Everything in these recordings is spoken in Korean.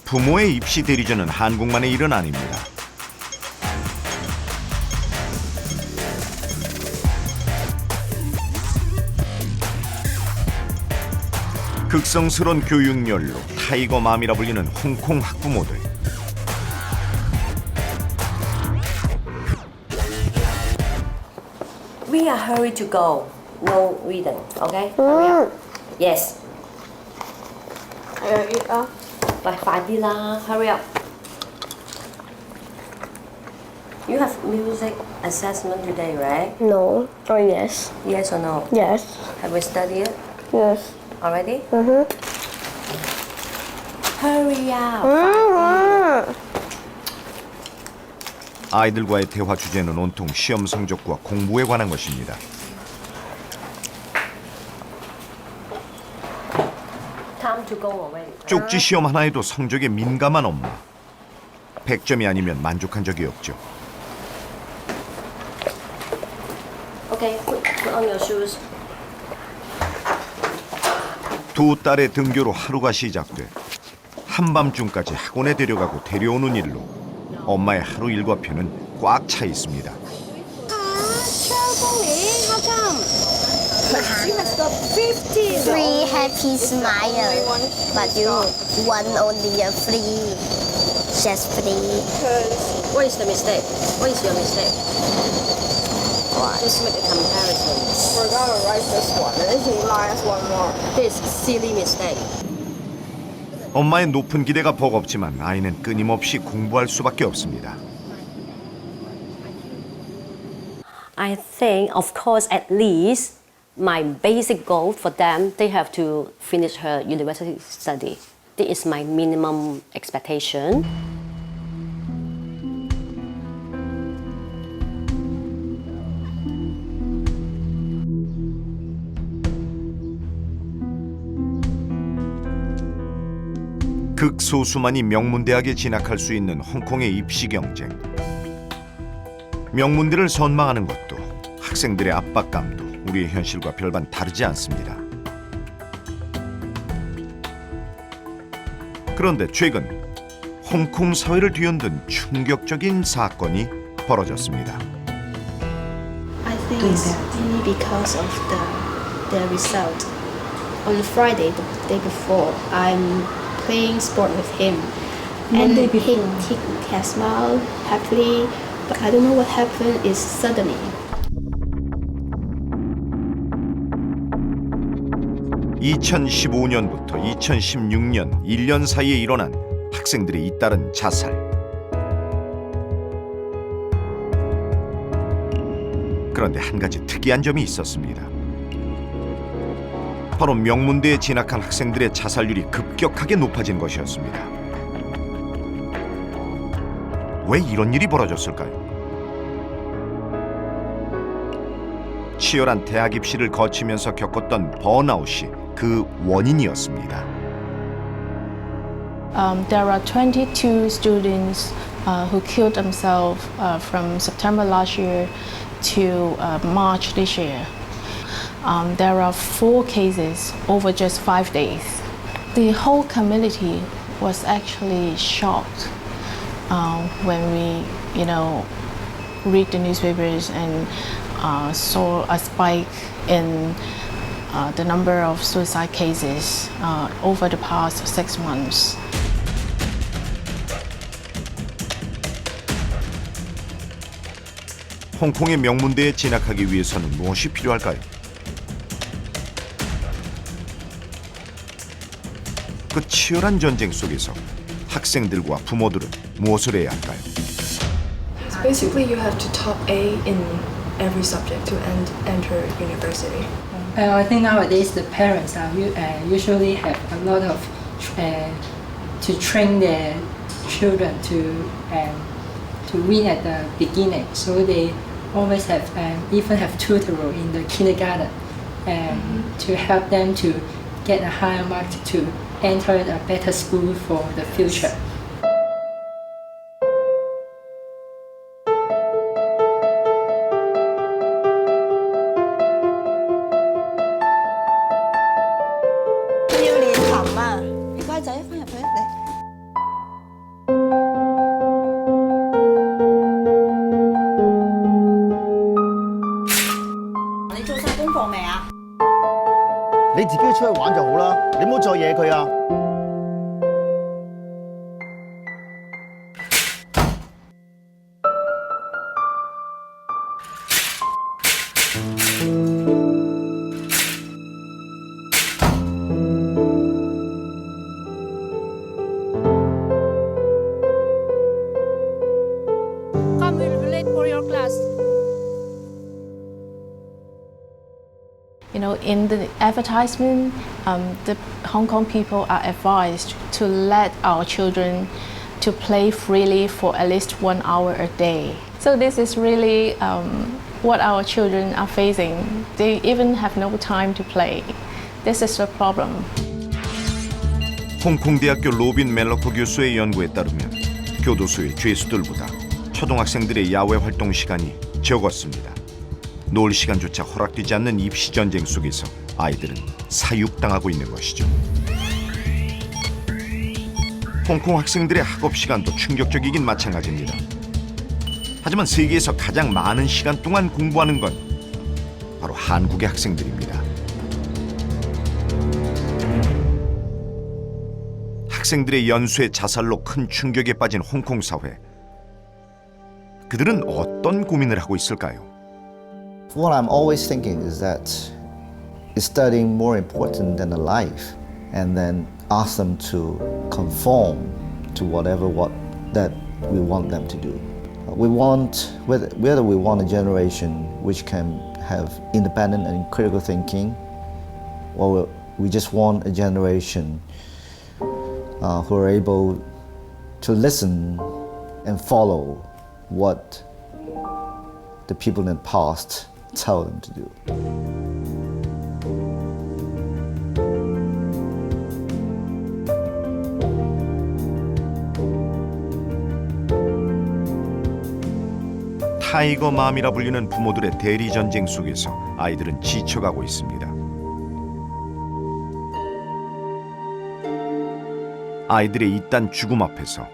부모의 입시 대리전은 한국만의 일은 아닙니다. 극성스러운 교육열로 타이거맘이라 불리는 홍콩 학부모들. We are hurry to go. No reading, okay? Hurry up. Yes. Phải đi la. Hurry up. You have music assessment today, right? No. Or yes. Yes or no? Yes. Have we studied it Yes. already? Mm-hmm. Hurry up. 아이들과의 대화 주제는 온통 시험 성적과 공부에 관한 것입니다. Time to go already. 쪽지 시험 하나에도 성적에 민감한 엄마. 100점이 아니면 만족한 적이 없죠. Okay, put on your shoes. 두 딸의 등교로 하루가 시작돼 한밤중까지 학원에 데려가고 데려오는 일로 엄마의 하루 일과표는 꽉 차 있습니다. Free happy smile. But you want only a free. Just free. What is the mistake? What is your mistake? Just make a comparison. We're gonna write this one, and he minus one more. This silly mistake. 엄마의 높은 기대가 버겁지만 아이는 끊임없이 공부할 수밖에 없습니다. I think, of course, at least my basic goal for them, they have to finish her university study. This is my minimum expectation. 극소수만이 명문대학에 진학할 수 있는 홍콩의 입시 경쟁. 명문대를 선망하는 것도 학생들의 압박감도 우리의 현실과 별반 다르지 않습니다. 그런데 최근 홍콩 사회를 뒤흔든 충격적인 사건이 벌어졌습니다. I think it's really because of the result. On Friday, the day before, I'm playing sport with him, and he has smiled happily. But I don't know what happened. Is suddenly. (2015년부터) (2016년) 1년 사이에 일어난 학생들의 잇따른 자살. 그런데 한 가지 특이한 점이 있었습니다. 바로 명문대에 진학한 학생들의 자살률이 급격하게 높아진 것이었습니다. 왜 이런 일이 벌어졌을까요? 치열한 대학 입시를 거치면서 겪었던 번아웃이 그 원인이었습니다. There are 22 students who killed themselves from September last year to March this year. There are 4 cases over just 5 days. The whole community was actually shocked when we, read the newspapers and saw a spike in the number of suicide cases over the past 6 months. 홍콩의 명문대에 진학하기 위해서는 무엇이 필요할까요? 그 치열한 전쟁 속에서 학생들과 부모들은 무엇을 해야 할까요? Basically, you have to top A in every subject to enter university. I think nowadays the parents usually have a lot of to train their children to win at the beginning. So they always have even have tutorial in the kindergarten to help them to get a higher mark to enter a better school for the future. 你自己出去玩就好啦，你唔好再惹佢啊！Come late for your class. You know, in the advertisement, the Hong Kong people are advised to let our children to play freely for at least 1 hour a day. So this is really what our children are facing. They even have no time to play. This is the problem. 홍콩 대학교 로빈 멜로코 교수의 연구에 따르면 교도소의 죄수들보다 초등학생들의 야외 활동 시간이 적었습니다. 놀 시간조차 허락되지 않는 입시 전쟁 속에서 아이들은 사육당하고 있는 것이죠. 홍콩 학생들의 학업 시간도 충격적이긴 마찬가지입니다. 하지만 세계에서 가장 많은 시간 동안 공부하는 건 바로 한국의 학생들입니다. 학생들의 연수의 자살로 큰 충격에 빠진 홍콩 사회. 그들은 어떤 고민을 하고 있을까요? What I'm always thinking is that is studying more important than the life, and then ask them to conform to whatever that we want them to do. We want whether we want a generation which can have independent and critical thinking, or we just want a generation who are able to listen and follow what the people in the past tell them to do. 타이거맘이라 불리는 부모들의 대리 전쟁 속에서 아이들은 지쳐가고 있습니다. 아이들의 이딴 죽음 앞에서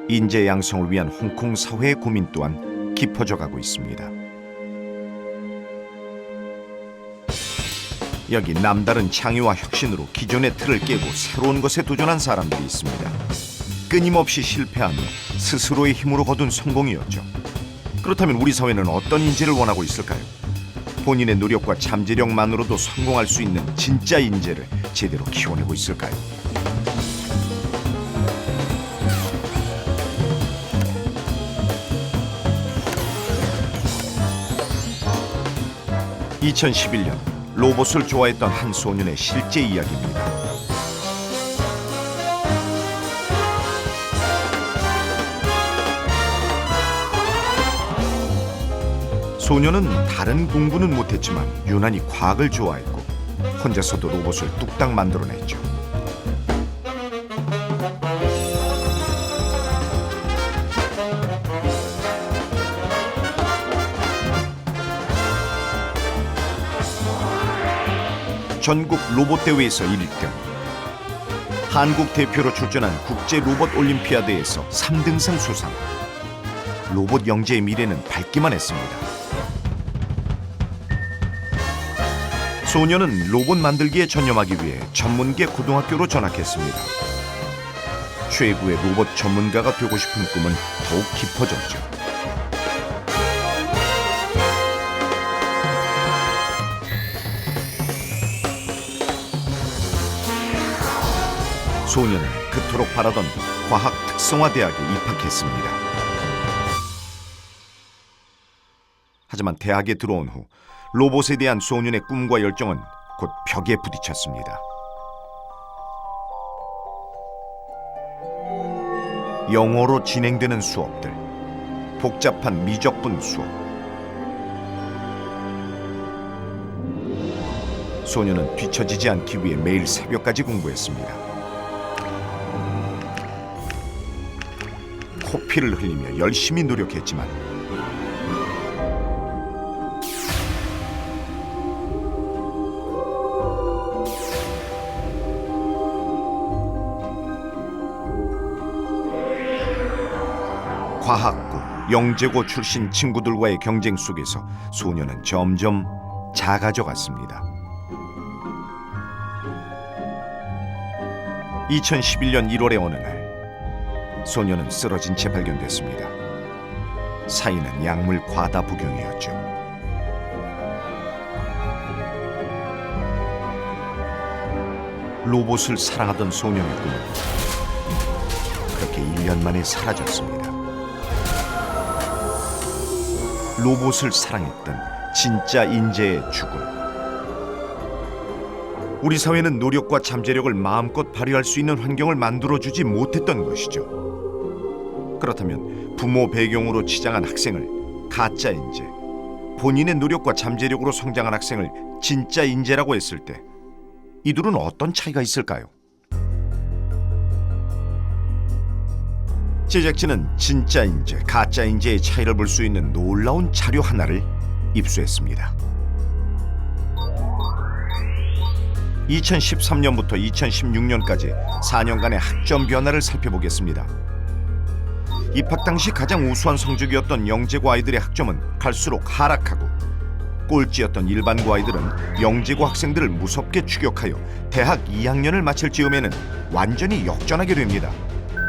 인재 양성을 위한 홍콩 사회의 고민 또한 깊어져 가고 있습니다. 여기 남다른 창의와 혁신으로 기존의 틀을 깨고 새로운 것에 도전한 사람들이 있습니다. 끊임없이 실패하며 스스로의 힘으로 거둔 성공이었죠. 그렇다면 우리 사회는 어떤 인재를 원하고 있을까요? 본인의 노력과 잠재력만으로도 성공할 수 있는 진짜 인재를 제대로 키워내고 있을까요? (2011년) 로봇을 좋아했던 한 소년의 실제 이야기입니다. 소년은 다른 공부는 못했지만 유난히 과학을 좋아했고 혼자서도 로봇을 뚝딱 만들어냈죠. 전국 로봇 대회에서 1등, 한국 대표로 출전한 국제 로봇 올림피아드에서 3등상 수상. 로봇 영재의 미래는 밝기만 했습니다. 소녀는 로봇 만들기에 전념하기 위해 전문계 고등학교로 전학했습니다. 최고의 로봇 전문가가 되고 싶은 꿈은 더욱 깊어졌죠. 소녀는 그토록 바라던 과학 특성화대학에 입학했습니다. 하지만 대학에 들어온 후 로봇에 대한 소년의 꿈과 열정은 곧 벽에 부딪혔습니다. 영어로 진행되는 수업들, 복잡한 미적분 수업. 소년은 뒤처지지 않기 위해 매일 새벽까지 공부했습니다. 코피를 흘리며 열심히 노력했지만 과학고, 영재고 출신 친구들과의 경쟁 속에서 소녀는 점점 작아져 갔습니다. 2011년 1월의 어느 날 소녀는 쓰러진 채 발견됐습니다. 사인은 약물 과다 복용이었죠. 로봇을 사랑하던 소녀의 꿈은 그렇게 1년 만에 사라졌습니다. 로봇을 사랑했던 진짜 인재의 죽음. 우리 사회는 노력과 잠재력을 마음껏 발휘할 수 있는 환경을 만들어주지 못했던 것이죠. 그렇다면 부모 배경으로 치장한 학생을 가짜 인재, 본인의 노력과 잠재력으로 성장한 학생을 진짜 인재라고 했을 때 이 둘은 어떤 차이가 있을까요? 제작진은 진짜 인재, 가짜 인재의 차이를 볼 수 있는 놀라운 자료 하나를 입수했습니다. 2013년부터 2016년까지 4년간의 학점 변화를 살펴보겠습니다. 입학 당시 가장 우수한 성적이었던 영재고 아이들의 학점은 갈수록 하락하고, 꼴찌였던 일반고 아이들은 영재고 학생들을 무섭게 추격하여 대학 2학년을 마칠 즈음에는 완전히 역전하게 됩니다.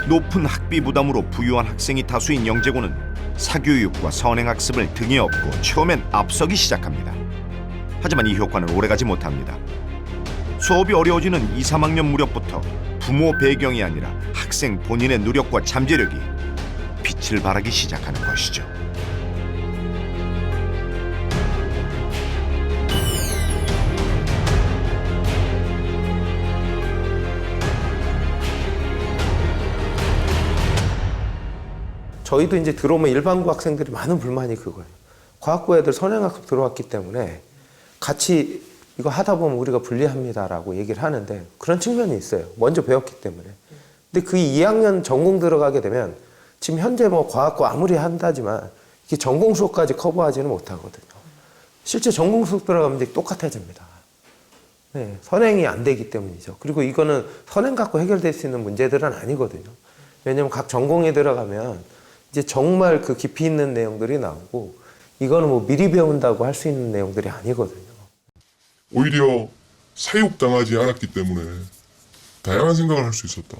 높은 학비 부담으로 부유한 학생이 다수인 영재고는 사교육과 선행학습을 등에 업고 처음엔 앞서기 시작합니다. 하지만 이 효과는 오래가지 못합니다. 수업이 어려워지는 2, 3학년 무렵부터 부모 배경이 아니라 학생 본인의 노력과 잠재력이 빛을 발하기 시작하는 것이죠. 저희도 이제 들어오면 일반고 학생들이 많은 불만이 그거예요. 과학고 애들 선행학습 들어왔기 때문에 같이 이거 하다 보면 우리가 불리합니다라고 얘기를 하는데 그런 측면이 있어요. 먼저 배웠기 때문에. 근데 그 2학년 전공 들어가게 되면 지금 현재 뭐 과학고 아무리 한다지만 이게 전공 수업까지 커버하지는 못하거든요. 실제 전공 수업 들어가면 이제 똑같아집니다. 네, 선행이 안 되기 때문이죠. 그리고 이거는 선행 갖고 해결될 수 있는 문제들은 아니거든요. 왜냐하면 각 전공에 들어가면 이제 정말 그 깊이 있는 내용들이 나오고 이거는 뭐 미리 배운다고 할 수 있는 내용들이 아니거든요. 오히려 사육당하지 않았기 때문에 다양한 생각을 할 수 있었다.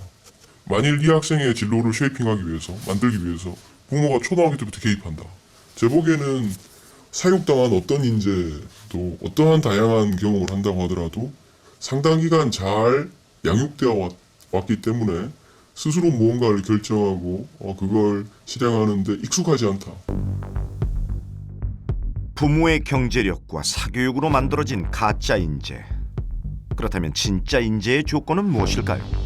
만일 이 학생의 진로를 쉐이핑하기 위해서, 만들기 위해서 부모가 초등학교 때부터 개입한다. 제 보기에는 사육당한 어떤 인재도 어떠한 다양한 경험을 한다고 하더라도 상당 기간 잘 양육되어 왔기 때문에 스스로 무언가를 결정하고 그걸 실행하는 데 익숙하지 않다. 부모의 경제력과 사교육으로 만들어진 가짜 인재. 그렇다면 진짜 인재의 조건은 무엇일까요?